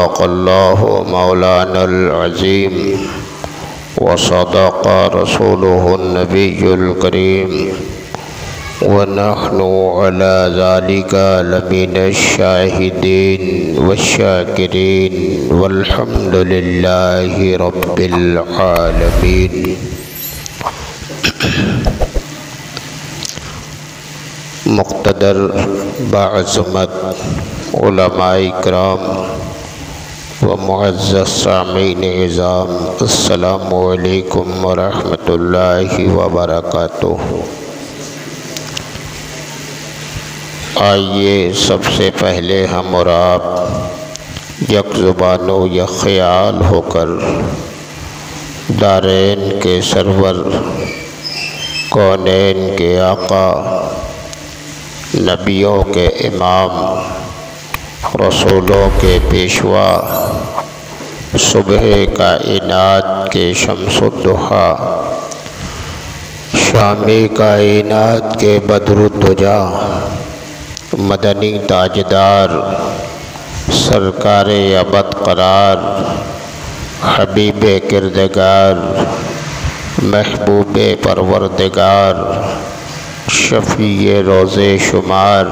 सदक़ल्लाहु मौलानल अज़ीम व सदक़ रसूलुहुन नबियुल करीम व नहनु अला ज़ालिका लमिनश शाहिदीन वश्शाकिरीन वल्हम्दुलिल्लाहि रब्बिल आलमीन। मुक़्तदर बाअज़मत उलमाए किराम व मुअज़्ज़ज़ सामीन इज़ाम, अस्सलामु अलैकुम व रहमतुल्लाहि व बरकातुहू। आइए सबसे पहले हम और आप यक ज़ुबानो यक ख़याल होकर दारैन के सरवर, कौनैन के आका, नबियों के इमाम, रसूलों के पेशवा, सुबह कायनात के शम्सुद्दुहा, शामी कायनात के बद्रुद्दुजा, मदनी ताजदार, सरकारे अबद करार, हबीबे किरदगार, महबूबे परवरदिगार, शफ़ीए रोज़े शुमार,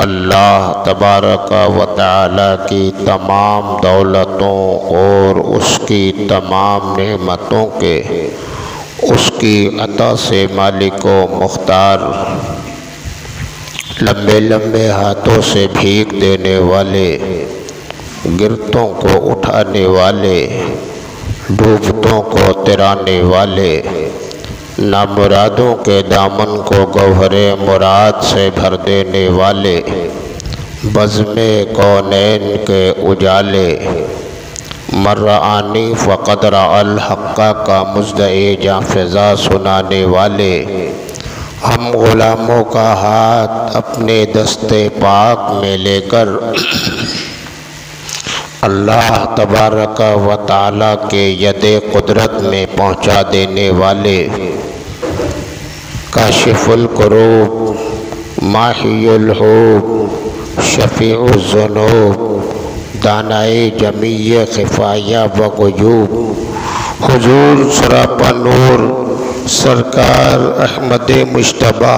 अल्लाह तबारक व तआला की तमाम दौलतों और उसकी तमाम नेमतों के उसकी अता से मालिको मुख्तार, लंबे लंबे हाथों से भीख देने वाले, गिरतों को उठाने वाले, डूबतों को तिराने वाले, नामुरादों के दामन को गौहरे मुराद से भर देने वाले, बज़्मे कौनैन के उजाले, मर्रानी फ़क़द रअल हक़्क़ा का मुज़्दए जां फ़िज़ा सुनाने वाले, हम ग़ुलामों का हाथ अपने दस्ते पाक में लेकर अल्लाह तबारक व तआला के यदे कुदरत में पहुँचा देने वाले, काशिफुल कुरूब, माहियुल हूब, शफ़ीउज़ ज़ुनूब, दानाए जमीय ख़िफ़ाया व ग़ुयूब, हुज़ूर सरापा नूर सरकार अहमद मुज्तबा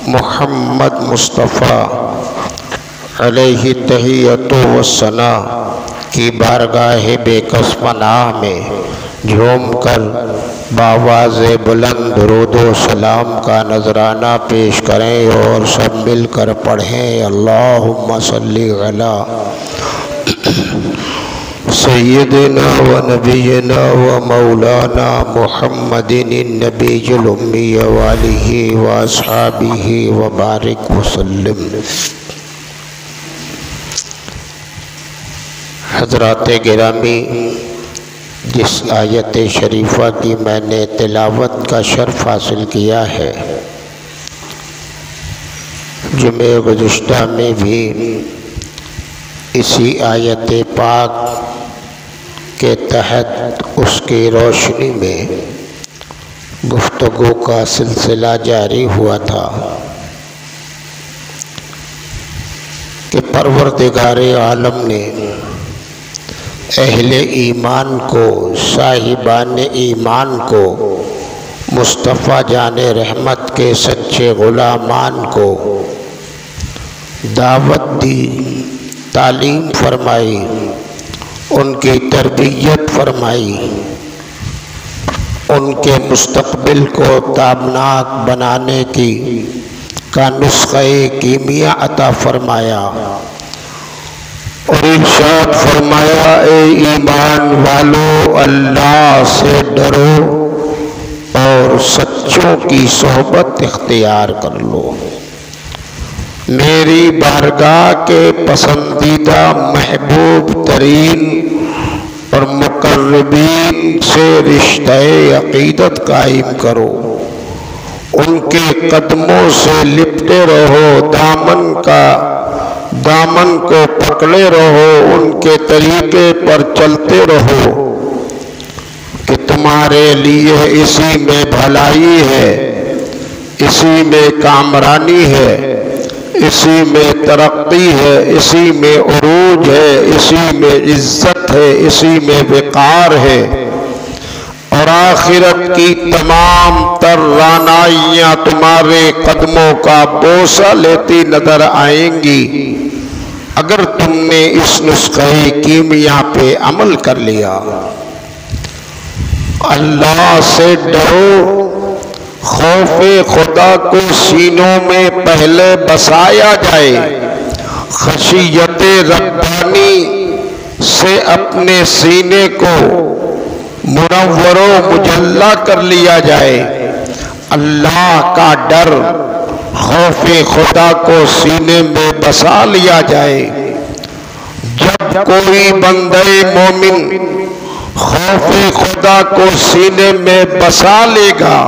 मोहम्मद मुस्तफ़ा अलैहि तहियतु व सना की बारगाह बेकस पनाह में झूम कर बावाज़े बुलंद दुरूद व सलाम का नजराना पेश करें और सब मिलकर पढ़ें, अल्लाहुम्मा सल्ली अला सय्यिदिना व नबियना व मौलाना मुहम्मदिन नबिय्युल उम्मी व आलिहि व अस्हाबिहि व बारिक व सल्लिम। हज़रात गिरामी, जिस आयत शरीफ़ा की मैंने तिलावत का शर्फ़ हासिल किया है, जुमे गुज़िश्ता में भी इसी आयत पाक के तहत उसकी रोशनी में गुफ्तगू का सिलसिला जारी हुआ था कि परवरदिगारे आलम ने अहले ईमान को, साहिबान ईमान को, मुस्तफ़ा जाने रहमत के सच्चे ग़ुलामान को दावत दी, तालीम फरमाई, उनकी तरबियत फरमाई, उनके मुस्तक़बिल को ताबनाक बनाने की का नुस्ख़े कीमिया अता फरमाया और इरशाद फरमाया, ए ईमान वालों, अल्लाह से डरो और सच्चों की सोहबत इख्तियार कर लो। मेरी बारगाह के पसंदीदा महबूब तरीन और मुक़र्रबीन से रिश्ते अक़ीदत कायम करो, उनके कदमों से लिपटे रहो, दामन को पकड़े रहो, उनके तरीके पर चलते रहो कि तुम्हारे लिए इसी में भलाई है, इसी में कामरानी है, इसी में तरक्की है, इसी में उरूज अरूज है, इसी में इज्जत है, इसी में विकार है। और आखिरत की तमाम तर रानाइयां तुम्हारे कदमों का बोसा लेती नजर आएंगी अगर तुमने इस नुस्खे कीमिया पे अमल कर लिया। अल्लाह से डरो, खौफे खुदा को सीनों में पहले बसाया जाए, खशियते रब्बानी से अपने सीने को मुनव्वरो मुजल्ला कर लिया जाए। अल्लाह का डर, खौफे खुदा को सीने में बसा लिया जाए। जब कोई बंदे मोमिन खौफे खुदा को सीने में बसा लेगा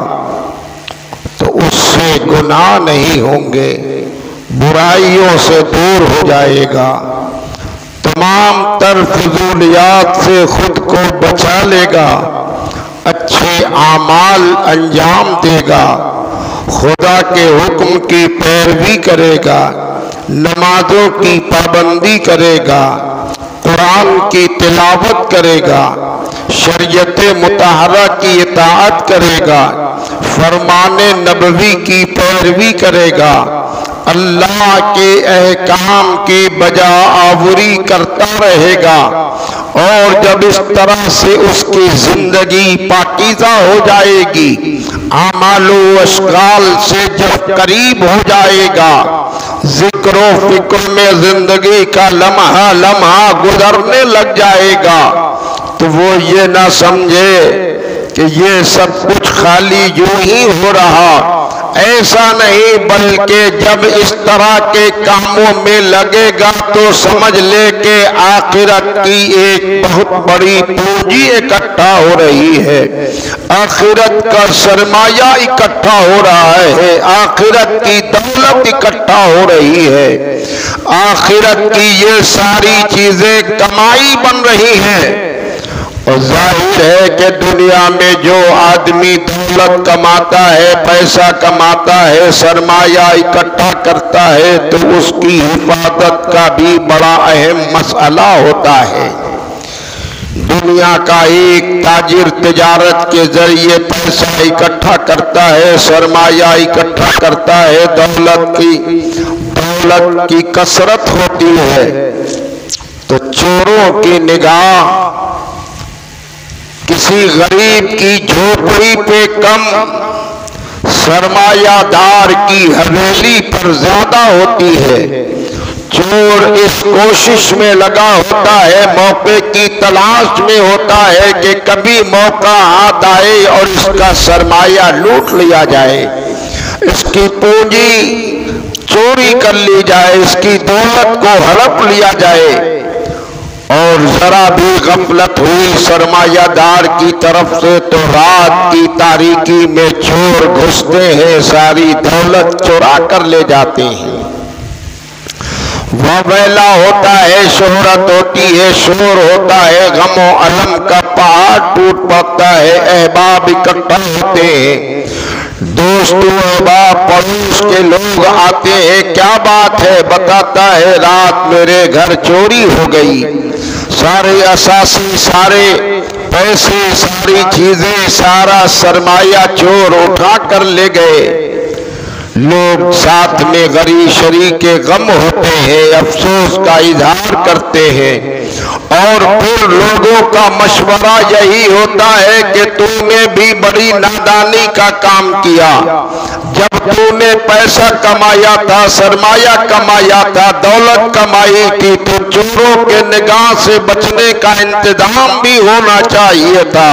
तो उससे गुनाह नहीं होंगे, बुराइयों से दूर हो जाएगा, तमाम तर फिजूलियात से खुद को बचा लेगा, अच्छे आमाल अंजाम देगा, खुदा के हुक्म की पैरवी करेगा, नमाजों की पाबंदी करेगा, कुरान की तिलावत करेगा, शरीयत मुतहरा की इताअत करेगा, फरमाने नबवी की पैरवी करेगा, अल्लाह के अहकाम की बजा आवरी करता रहेगा। और जब इस तरह से उसकी जिंदगी पाकीज़ा हो जाएगी, आमालो अशगाल से जब करीब हो जाएगा, जिक्र फिक्र में जिंदगी का लम्हा लम्हा गुजरने लग जाएगा, तो वो ये ना समझे कि ये सब कुछ खाली यूं ही हो रहा। ऐसा नहीं, बल्कि जब इस तरह के कामों में लगेगा तो समझ ले कि आखिरत की एक बहुत बड़ी पूंजी इकट्ठा हो रही है, आखिरत का सरमाया इकट्ठा हो रहा है, आखिरत की दौलत इकट्ठा हो रही है, आखिरत की ये सारी चीजें कमाई बन रही हैं। और जाहिर है कि दुनिया में जो आदमी दौलत कमाता है, पैसा कमाता है, सरमाया इकट्ठा करता है, तो उसकी हिफाजत का भी बड़ा अहम मसला होता है। दुनिया का एक ताजिर तिजारत के जरिए पैसा इकट्ठा करता है, सरमाया इकट्ठा करता है, दौलत की कसरत होती है, तो चोरों की निगाह किसी गरीब की झोपड़ी पे कम, सरमायादार की हवेली पर ज्यादा होती है। चोर इस कोशिश में लगा होता है, मौके की तलाश में होता है कि कभी मौका हाथ आए और इसका सरमाया लूट लिया जाए, इसकी पूंजी चोरी कर ली जाए, इसकी दौलत को हड़प लिया जाए। और जरा भी गफलत हुई सरमायादार की तरफ से तो रात की तारीकी में चोर घुसते हैं, सारी दौलत चुरा कर ले जाते हैं। वबेला होता है, शोहरत होती है, शोर होता है, गमो अलम का पहाड़ टूट पड़ता है, अहबाब इकट्ठा होते हैं, दोस्तों अहबाब पड़ोस के लोग आते हैं, क्या बात है, बताता है रात मेरे घर चोरी हो गई, सारे असासी, सारे पैसे, सारी चीजें, सारा सरमाया चोर उठा कर ले गए। लोग साथ में गरीब शरीके गम होते हैं, अफसोस का इजहार करते हैं, और फिर लोगों का मशवरा यही होता है कि तूने भी बड़ी नादानी का काम किया, जब तूने पैसा कमाया था, सरमाया कमाया था, दौलत कमाई थी, तो चोरों के निगाह से बचने का इंतजाम भी होना चाहिए था।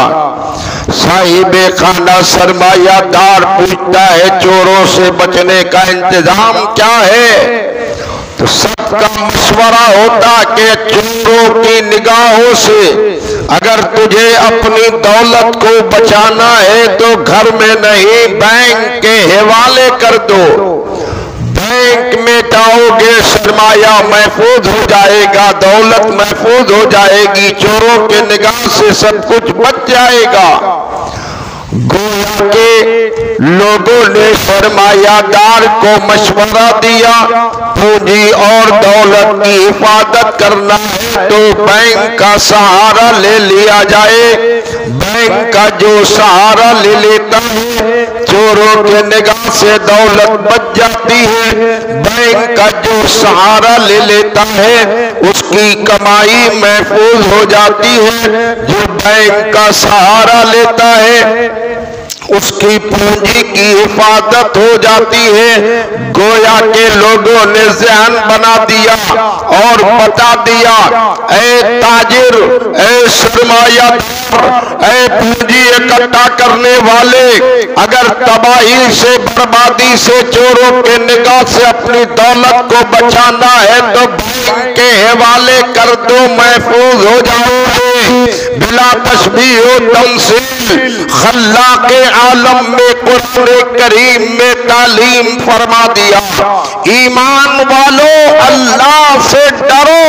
साहिबे खाना सरमायादार पूछता है चोरों से बचने का इंतजाम क्या है, तो सबका मशवरा होता कि चोरों की निगाहों से अगर तुझे अपनी दौलत को बचाना है तो घर में नहीं, बैंक के हवाले कर दो, बैंक में जाओगे सरमाया महफूज हो जाएगा, दौलत महफूज हो जाएगी, चोरों के निगाह से सब कुछ बच जाएगा। गोया के लोगों ने सरमायादार को मशवरा दिया पूंजी और दौलत की हिफाजत करना है तो बैंक का सहारा ले लिया जाए। बैंक का जो सहारा ले लेता है चोरों के निगाह से दौलत बच जाती है। बैंक का जो सहारा ले लेता है उसकी कमाई महफूज हो जाती है। जो बैंक का सहारा लेता है उसकी पूंजी की हिफाजत हो जाती है। गोया के लोगों ने ज़हन बना दिया और बता दिया, ऐ ताजिर, ऐ सरमायादार, ऐ पूंजी इकट्ठा करने वाले, अगर तबाही से बर्बादी से चोरों के निगाह से अपनी दौलत को बचाना है तो बैंक के हवाले कर दो, महफूज हो जाओगे। बिला तशबीह व तमसील खल्ला के आलम में कुरान करीम में तालीम फरमा दिया। ईमान वालों, अल्लाह से डरो।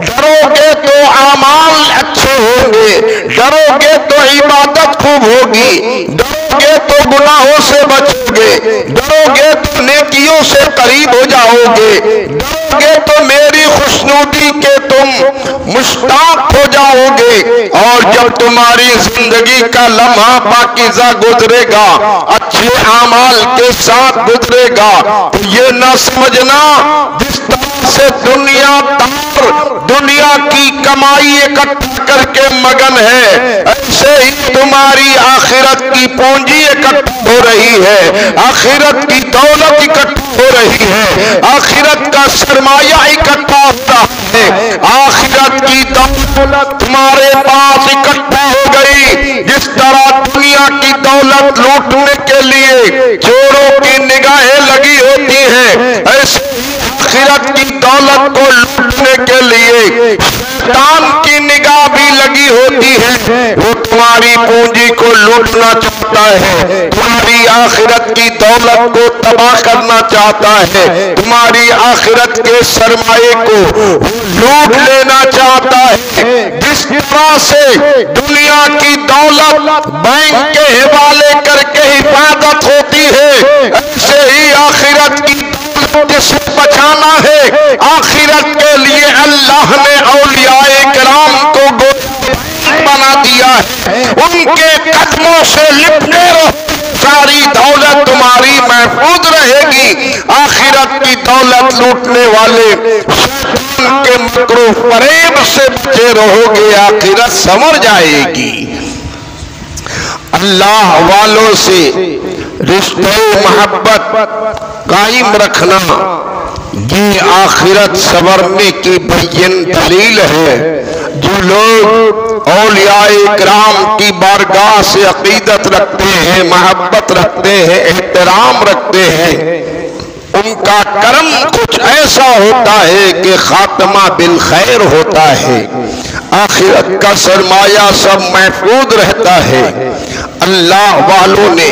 डरोगे तो आमाल अच्छे होंगे, डरोगे तो इबादत खूब होगी, डरोगे तो गुनाहों से बचोगे, डरोगे तो नेकियों से करीब हो जाओगे, डरोगे तो मेरी खुशनुदी के तुम मुश्ताक हो जाओगे। और जब तुम्हारी जिंदगी का लम्हा पाकीज़ा गुजरेगा, अच्छे आमाल के साथ गुजरेगा, तो ये ना समझना जिस तरह से दुनिया की कमाई इकट्ठा करके मगन है, ऐसे ही तुम्हारी आखिरत की पूंजी इकट्ठा हो रही है, आखिरत की दौलत इकट्ठा हो रही है, आखिरत का सरमाया इकट्ठा होता है। आखिरत की दौलत तुम्हारे पास इकट्ठा हो गई। जिस तरह दुनिया की दौलत लूटने के लिए चोरों की निगाहें लगी होती हैं, ऐसे आखिरत की दौलत को लूटने के लिए शैतान की निगाह भी लगी होती है। वो तुम्हारी पूंजी को लूटना चाहता है, तुम्हारी आखिरत की दौलत को तबाह करना चाहता है, तुम्हारी आखिरत के सरमाए को लूट लेना चाहता है। जिस तरह से दुनिया की दौलत बैंक के हवाले करके हिफाजत होती है, ऐसे ही आखिरत की जिसे बचाना है, आखिरत के लिए अल्लाह ने औलियाए किराम को बना दिया है। उनके कदमों से लिपटे रहो, सारी दौलत तुम्हारी महफूज रहेगी। आखिरत की दौलत लूटने वाले शैतान के मकरू फरेब से बचे रहोगे, आखिरत संवर जाएगी। अल्लाह वालों से रिश्ते मोहब्बत कायम रखना ये आखिरत संवरने की बय्यन दलील है। जो लोग औलियाए किराम की बारगाह से अकीदत रखते हैं, मोहब्बत रखते हैं, एहतराम रखते हैं, उनका कर्म कुछ ऐसा होता है कि खात्मा बिल खैर होता है, आखिरत का सरमाया सब महफूज रहता है। अल्लाह वालों ने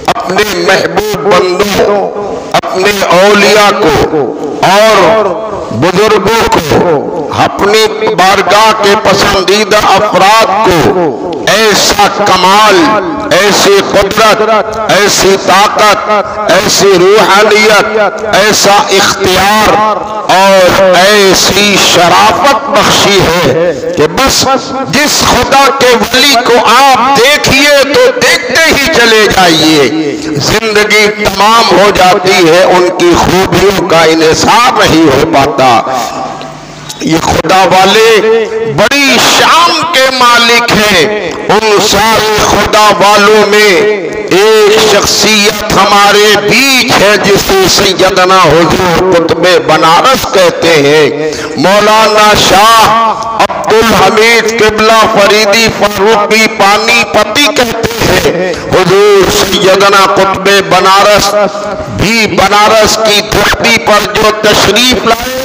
अपने महबूब बंदों, अपने औलिया को और बुजुर्गों को, अपनी बारगाह के पसंदीदा अफराद को ऐसा कमाल, ऐसी कुदरत, ऐसी ताकत, ऐसी रूहानियत, ऐसा इख्तियार और ऐसी शराफत बख्शी है कि बस जिस खुदा के वली को आप देखिए तो देखते ही चले जाइए, जिंदगी तमाम हो जाती है, उनकी खूबियों का इन्हिसार नहीं हो पाता। ये खुदा वाले बड़ी शान के मालिक हैं। उन सारे खुदा वालों में एक शख्सियत हमारे बीच है जिसे सैयदना हुजूर कुतुबे बनारस कहते हैं। मौलाना शाह अब्दुल हमीद किबला फरीदी फरूकी पानीपती कहते हैं। हुजूर सैयदना कुतुबे बनारस भी बनारस की धरती पर जो तशरीफ लाए,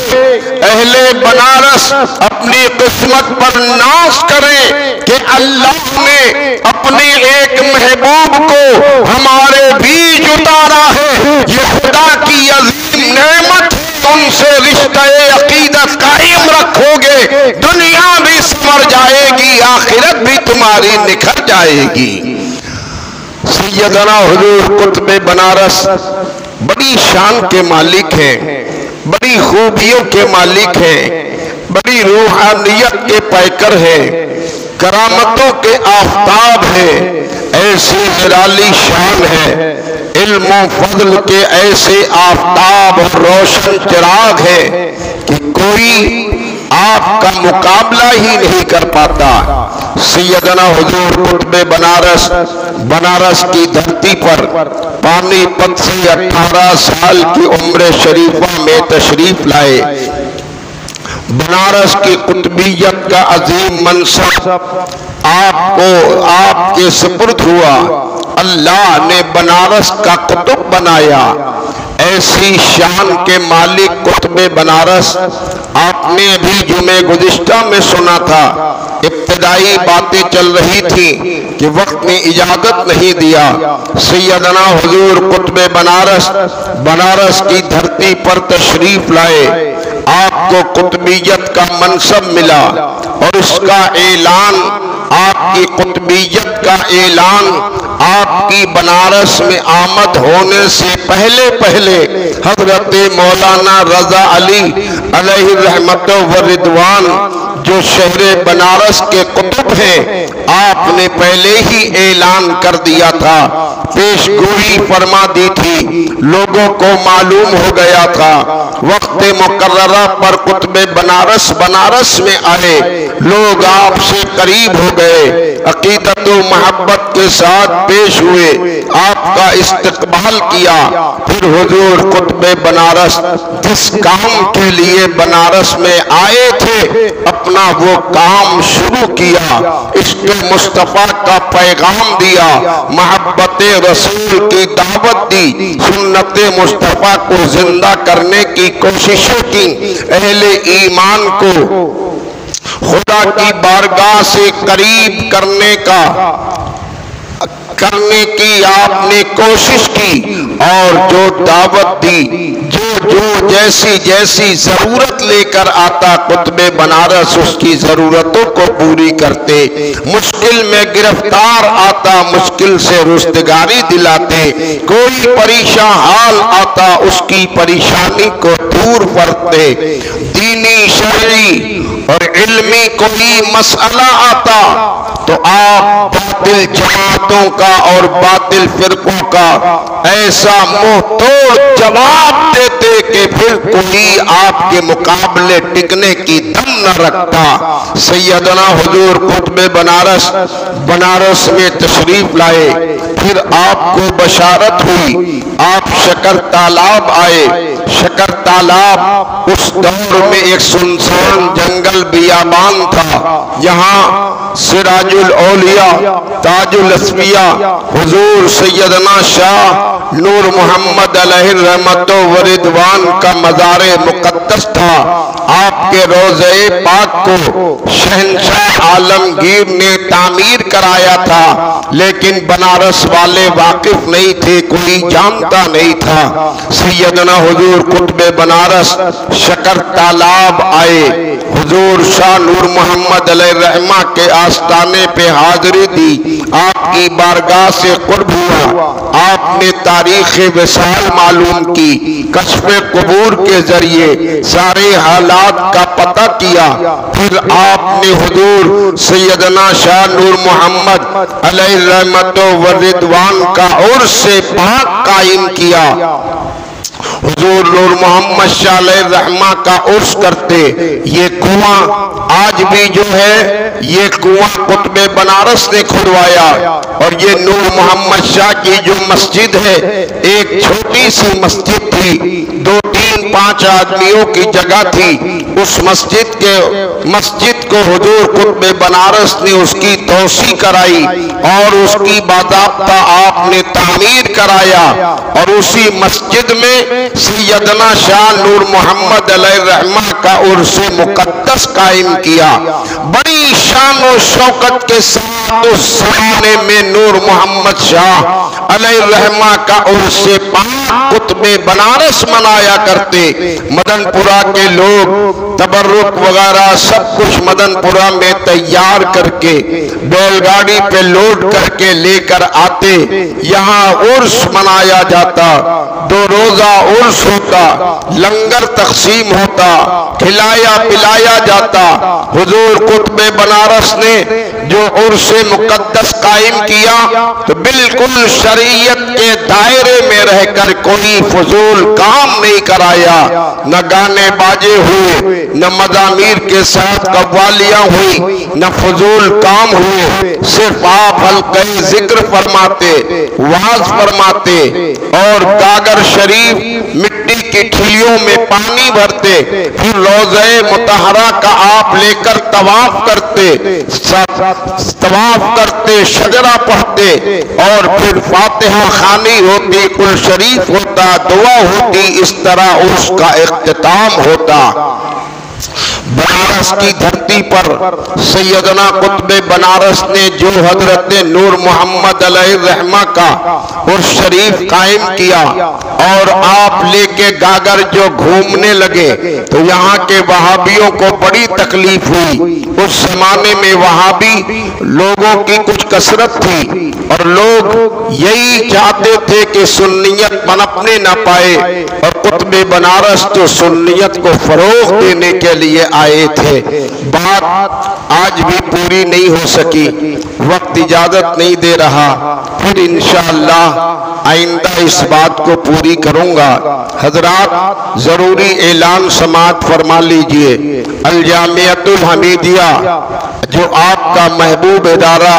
अहले बनारस अपनी किस्मत पर नाज करें कि अल्लाह ने अपने एक महबूब को हमारे बीच उतारा है। ये खुदा की अजीम नेमत, उनसे रिश्ते अकीदत कायम रखोगे, दुनिया भी संवर जाएगी, आखिरत भी तुम्हारी निखर जाएगी। सैयदना हुजूर कुतुबे बनारस बड़ी शान के मालिक हैं। बड़ी खूबियों के मालिक हैं, बड़ी रूहानियत के पैकर हैं, करामतों के आफताब है, ऐसी निराली शान है। इल्म और फजल के ऐसे आफताब और रोशन चिराग है कि कोई आपका मुकाबला ही नहीं कर पाता। सैयदना हुजूर कुतुबे बनारस, बनारस की धरती पर पानीपत से 18 साल की उम्र शरीफा में तशरीफ लाए। बनारस की कुतुबियत का अजीम मनसब आपको आपके सुपुर्द हुआ। अल्लाह ने बनारस का कुतुब बनाया। ऐसी शान के मालिक कुतुबे बनारस, आपने अभी जुमे गुज़िश्ता में सुना था, इब्तिदाई बातें चल रही थी कि वक्त ने इजाजत नहीं दिया। सैयदना हुजूर कुतुबे बनारस, बनारस की धरती पर तशरीफ लाए। आपको कुतुबियत का मनसब मिला और इसका ऐलान, आपकी कुतुबियत का ऐलान आपकी बनारस में आमद होने से पहले पहले हजरत मौलाना रजा अली अलैहि रहमत व रिदवान, जो शहरे बनारस के कुतुब हैं, आपने पहले ही ऐलान कर दिया था, पेशगोई फरमा दी थी, लोगों को मालूम हो गया था। वक्त मुकर्ररा पर कुतुबे बनारस बनारस में आए, लोग आपसे करीब हो गए, अकीदत व मोहब्बत के साथ पेश हुए, आपका इस्तकबाल किया। फिर हुजूर कुतुबे बनारस जिस काम के लिए बनारस में आए थे, अपना वो काम शुरू किया, इश्क़ मुस्तफ़ा का पैगाम दिया, मोहब्बत रसूल की दावत दी, सुन्नत मुस्तफ़ा को जिंदा करने की कोशिशें की, अहले ईमान को खुदा की बारगाह से करीब करने की आपने कोशिश की और जो दावत दी, जो जैसी जैसी जरूरत लेकर आता कुतुबे बनारस उसकी जरूरतों को पूरी करते, मुश्किल में गिरफ्तार आता मुश्किल से रुस्तगारी दिलाते, कोई परेशान हाल आता उसकी परेशानी को दूर करते, दीनी शरई और इल्मी कोई मसला आता तो आप बातिल जमातों का और बातिल फिरकों का ऐसा मुंह तोड़ जवाब देते कि फिर कोई आपके मुकाबले टिकने की दम न रखता। सैयदना हुजूर कुतुबे बनारस, बनारस में तशरीफ लाए, फिर आपको बशारत हुई, आप शकर तालाब आए। शकर तालाब उस दौर में एक सुनसान जंगल बियाबान था, यहाँ सिराजुल औलिया ताजुल अस्फिया हुजूर सैयदना शाह नूर मोहम्मद अलैहि रहमत व रिदवान का मज़ारे मुक़द्दस था। आपके रोज़े पाक को शहंशाह आलमगीर ने तामीर कराया था, लेकिन बनारस वाले वाकिफ नहीं थे, कोई जानता नहीं था। सैयदना हुजूर कुतुबे बनारस शकर तालाब आए, हुजूर शाह नूर मोहम्मद अलैहि रहमा के आस्ताने पे हाजिरी दी, आपकी बारगाह से कुर्ब हुआ, आपने तारीख विसाल मालूम की, कश्फ़े कुबूर के जरिए सारे हालात का पता किया। फिर आपने हुजूर सैयदना शाह नूर मोहम्मद अलैहि रहमत व रिदवान का उर्स पाक कायम किया। हुजूर नूर मोहम्मद शाह अलैहि रहमा का उर्स करते, ये कुआं आज भी जो है, ये कुआं कुतुबे बनारस ने खुदवाया और ये नूर मोहम्मद शाह की जो मस्जिद है, एक छोटी सी मस्जिद थी, 2, 3, 5 आदमियों की जगह थी। उस मस्जिद को हुजूर कुतुबे बनारस ने उसकी तौसी कराई और उसकी बाज़ाब्ता आपने तामीर कराया और उसी मस्जिद में सैयदना शाह नूर मोहम्मद अलैहि रहमा का उर्स मुक़द्दस कायम किया। बड़ी शान और शौकत के साथ उस ज़माने में नूर मोहम्मद शाह अलैहि रहमा का उर्स पाक कुतबे बनारस मनाया करते। मदनपुरा के लोग तबर्रुक वगैरह सब कुछ मदनपुरा में तैयार करके बैलगाड़ी पे लोड करके लेकर आते। यहाँ उर्स मनाया जाता, 2 रोजा उर्स होता, लंगर तकसीम होता, खिलाया पिलाया जाता। हुजूर कुतबे बनारस ने जो उर्स मुकद्दस कायम किया तो बिल्कुल शरीयत के दायरे में रहकर कोई फजूल काम नहीं कराया, न गाने बाजे हुए, न मज़ामीर के साथ कव्वालियां हुई, न फजूल काम हुए। सिर्फ आप हल्के जिक्र फरमाते, वाज फरमाते और गागर शरीफ मिट्टी की ठिलियों में पानी भरते, फिर रोज़े मुतहरा का आप लेकर तवाफ करते, शजरा पढ़ते और फिर फातिहा खानी होती, कुल शरीफ होता, दुआ होती। इस तरह उसका इख्तिताम होता। बनारस की धरती पर सैयदना कुतबे बनारस ने जो हजरत नूर मोहम्मद अलैहिर्रहमा का उर्स शरीफ कायम किया और आप लेके गागर जो घूमने लगे तो यहाँ के वहाबियों को बड़ी तकलीफ हुई। उस जमाने में वहाबी लोगों की कुछ कसरत थी और लोग यही चाहते थे कि सुन्नियत पनपने न पाए, और कुतबे बनारस तो सुन्नियत को फरोग देने के लिए आए थे। बात आज भी पूरी नहीं हो सकी, वक्त इजाजत नहीं दे रहा, फिर इंशाअल्लाह आइंदा इस बात को पूरी करूंगा। हजरात जरूरी ऐलान समाअत फरमा लीजिए। अल जामियतुल हमीदिया जो आपका महबूब इदारा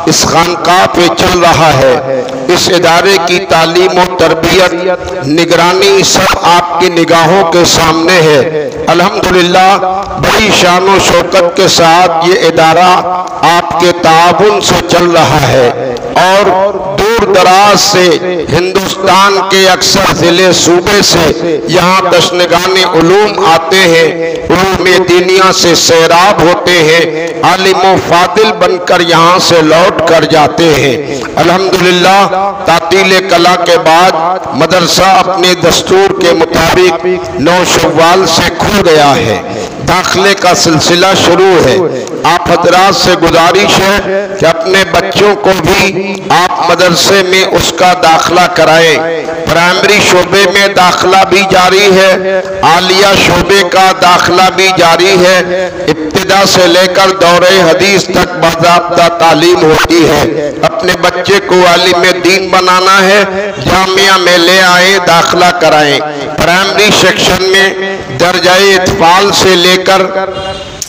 इस खानकाह पे चल रहा है, इस इदारे की तालीम और तरबियत निगरानी सब आपकी निगाहों के सामने है। अल्हम्दुलिल्लाह बड़ी शान और शौकत के साथ ये इदारा आपके ताउन से चल रहा है और दूर दराज से हिंदुस्तान के अक्सर जिले सूबे से यहाँ दशनगाने उलूम आते हैं, उलूम दीनिया से सैराब होते हैं, आलिम फादिल बनकर यहाँ से लौट कर जाते हैं। अल्हम्दुलिल्लाह तातील कला के बाद मदरसा अपने दस्तूर के मुताबिक 9 शव्वाल से खुल गया है, दाखिले का सिलसिला शुरू है। आप हजरात से गुजारिश है कि अपने बच्चों को भी आप मदरसे में उसका दाखिला कराएं। प्राइमरी शोबे में दाखिला भी जारी है, आलिया शोबे का दाखिला भी जारी है, इब्तिदा से लेकर दौरे हदीस तक बाज़ाब्ता तालीम होती है। अपने बच्चे को आलिम दीन बनाना है, जामिया में ले आए, दाखिला कराएं। प्राइमरी सेक्शन में दर्जाए इत्फाल से लेकर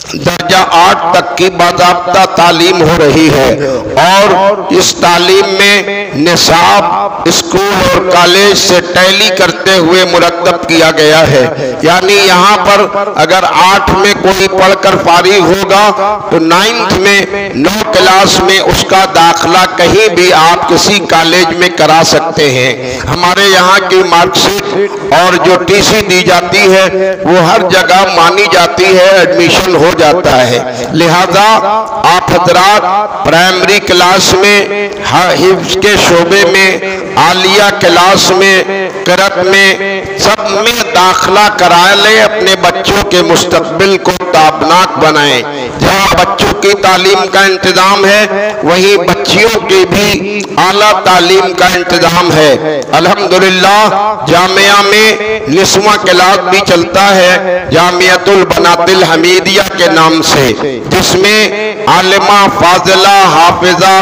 दर्जा 8 तक की बाज़ाब्ता तालीम हो रही है और इस तालीम में निसाब स्कूल और कॉलेज से टैली करते हुए मुरतब किया गया है। यानी यहाँ पर अगर 8 में कोई पढ़कर फारिग होगा तो 9th में 9 क्लास में उसका दाखिला कहीं भी आप किसी कॉलेज में करा सकते हैं। हमारे यहाँ की मार्कशीट और जो टीसी दी जाती है वो हर जगह मानी जाती है, एडमिशन हो जाता है। लिहाजा आप हजरात प्राइमरी क्लास में, हिफ्ज के शोबे में, आलिया क्लास में, क़िरात में, सब में दाखिला करा ले, अपने बच्चों के मुस्तकबिल को ताबनाक बनाएं। जहाँ बच्चों की तालीम का इंतजाम है वहीं बच्चियों की भी आला तालीम का इंतजाम है। अल्हम्दुलिल्लाह जामिया में निस्वा क्लास भी चलता है, जामियतुल बनातिल हमीदिया के नाम से, जिसमें आलिमा फाजिला हाफिजा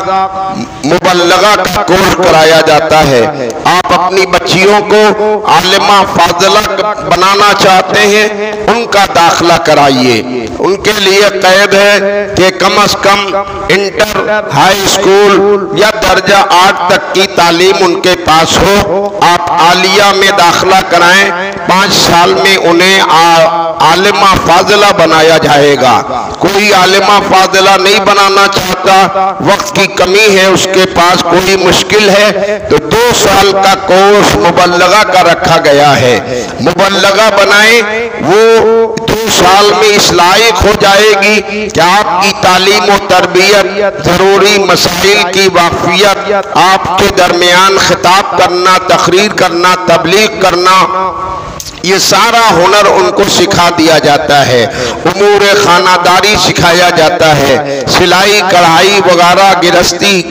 मुबल्लगा का कोर्स कराया जाता है। आप अपनी बच्चियों को आलिमा फाजिला बनाना चाहते हैं, उनका दाखिला कराइए। उनके लिए कैद है कि कम से कम इंटर, हाई स्कूल या दर्जा 8 तक की तालीम उनके पास हो। आप आलिया में दाखिला कराएं, 5 साल में उन्हें आलिमा फाजिला बनाया जाएगा। कोई आलिमा फाजिला नहीं बनाना चाहता, वक्त की कमी है, उसके पास कोई मुश्किल है, तो 2 साल का कोर्स मुबल्लगा का रखा गया है। मुबल्लगा बनाए, वो 2 2 साल में इस लायक हो जाएगी कि आपकी तालीम और तरबियत, जरूरी मसाइल की वाकफियत, आपके दरमियान खिताब करना, तकरीर करना, तबलीग करना, ये सारा हुनर उनको सिखा दिया जाता है। उमूर खानादारी सिखाया जाता है, सिलाई कढ़ाई वगैरह, गिरस्ती,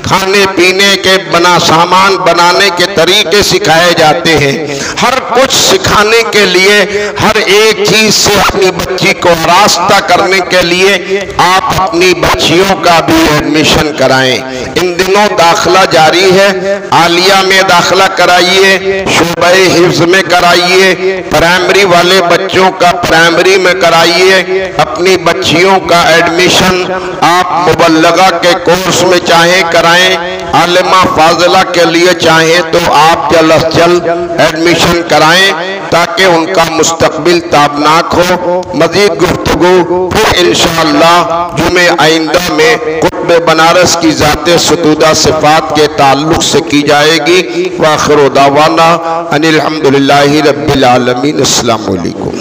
खाने पीने के सामान बनाने के तरीके सिखाए जाते हैं। हर कुछ सिखाने के लिए, हर एक चीज से अपनी बच्ची को रास्ता करने के लिए आप अपनी बच्चियों का भी एडमिशन कराएं। इन दिनों दाखिला जारी है, आलिया में दाखिला कराइए, शोबे हिफ्ज में कराइए, प्राइमरी वाले बच्चों का प्राइमरी में कराइए। अपनी बच्चियों का एडमिशन आप मुबल्लगा के कोर्स में चाहे कराएं, आलिमा फाजिला के लिए चाहें तो आप जल्द से जल्द एडमिशन कराएं ताकि उनका मुस्तकबिल ताबनाक हो। मजीद गुफ्तगू फिर इंशाअल्लाह जुमे आइंदा में कुतुब बनारस की ज़ाते सतूदा सिफात के ताल्लुक से की जाएगी। व आखिर दावाना अनिल हम्दुलिल्लाहि रब्बिल आलमीन। अस्सलामु अलैकुम।